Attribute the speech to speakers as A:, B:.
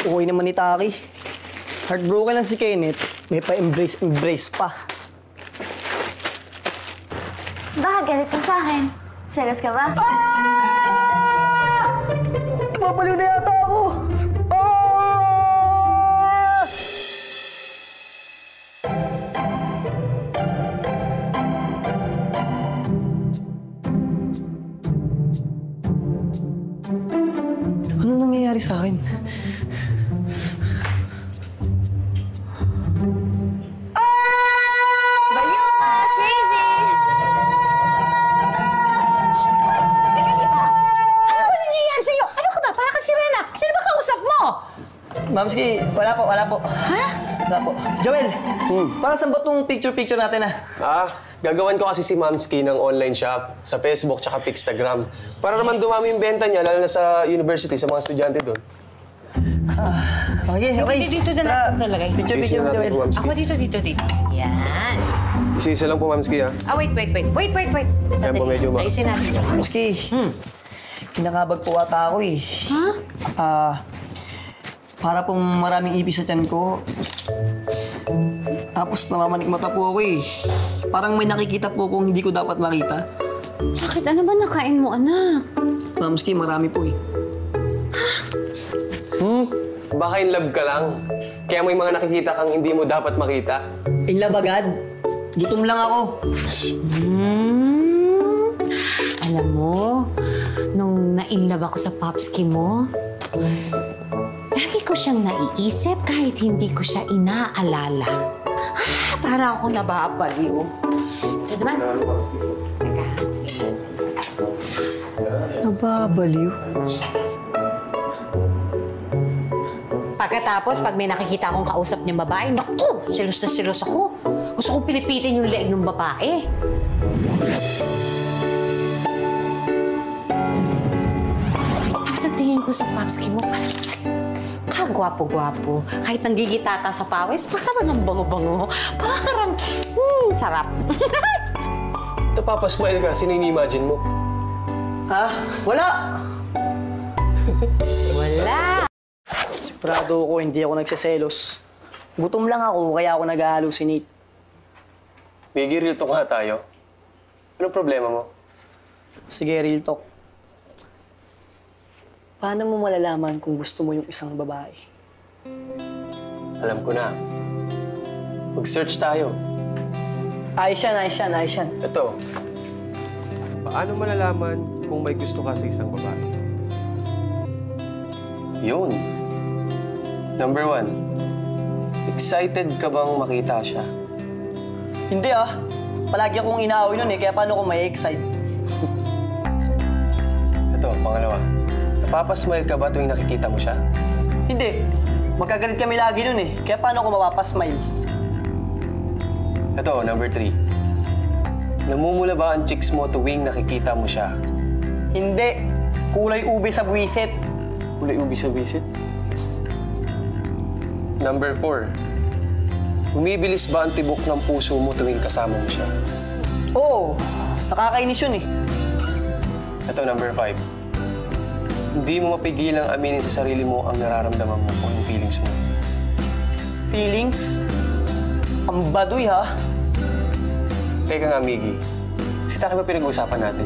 A: Okay naman ni Taki. Heartbroken lang si Kenneth. May pa-embrace pa.
B: Bakit galit ka sa akin? Selos ka ba?
A: Babaliw na yata ako! Ah! Ano nangyayari sa akin? Mamski, wala po.
C: Ha?
A: Wala po. Joel, para saan ba itong picture natin
D: Gagawan ko kasi si Mamski ng online shop sa Facebook tsaka Pixtagram. Para naman dumami yung benta niya, lalo na sa university, sa mga estudyante doon.
A: Okay.
C: Dito na natin nalagay.
A: Picture mo, Joel.
C: Ako dito. Yan.
D: Isa lang po, Mamski, ha?
C: Wait.
D: Yan po, medyo
C: Ayusin natin.
A: Mamski, kinakabag po ata ako eh.
C: Ha?
A: Para pong maraming ipis sa tiyan ko. Tapos namamanikmata po ako eh. Parang may nakikita po kung hindi ko dapat makita.
C: Bakit? Ano ba nakain mo, anak?
A: Mamski, marami po eh.
D: Baka in love ka lang. Kaya may mga nakikita kang hindi mo dapat makita.
A: In love agad? Gutom lang ako.
C: Alam mo, nung na-inlove ako sa Popski mo, lagi ko siyang naiisip kahit hindi ko siya inaalala. Para ako nababaliw. Ito naman. Teka.
A: Nababaliw?
C: Pagkatapos, pag may nakikita akong kausap niyang babae, naku! Silos na silos ako. Gusto kong pilipitin yung leeg ng babae. Tapos ang tingin ko sa Popski mo, parang kagwapo-gwapo. Kahit nanggigitata sa pawis, parang ang bango-bango. Parang, sarap.
D: Napapasmile ka, sino ini-imagine mo?
A: Wala!
C: Wala!
A: Sigurado ko hindi ako nagsiselos. Gutom lang ako, kaya ako nag-hallucinate.
D: Biggie, real talk nga tayo. Anong problema mo?
A: Sige, real talk. Paano mo malalaman kung gusto mo yung isang babae?
D: Alam ko na. Mag-search tayo.
A: Ayos yan.
D: Ito. Paano malalaman kung may gusto ka sa isang babae? Yun. Number 1. Excited ka bang makita siya?
A: Hindi Palagi akong inaaway nun eh, kaya paano ko may excite?
D: Ito, pangalawa. Napapasmile ka ba tuwing nakikita mo siya?
A: Hindi. Magkagalit kami lagi nun eh, kaya paano ko mapapasmile?
D: Ito, number 3. Namumula ba ang cheeks mo tuwing nakikita mo siya?
A: Hindi. Kulay ube sa buwisit.
D: Kulay ubi sa visit? Number 4. Bumibilis ba ang tibok ng puso mo tuwing kasama mo siya?
A: Oo. Nakakainis yun eh.
D: Ito, number 5. Hindi mo mapigilang aminin sa sarili mo ang nararamdaman mo o yung feelings mo.
A: Feelings? Ang baduy ha?
D: Teka nga, Miggy. Si Taki ba pinag-uusapan natin?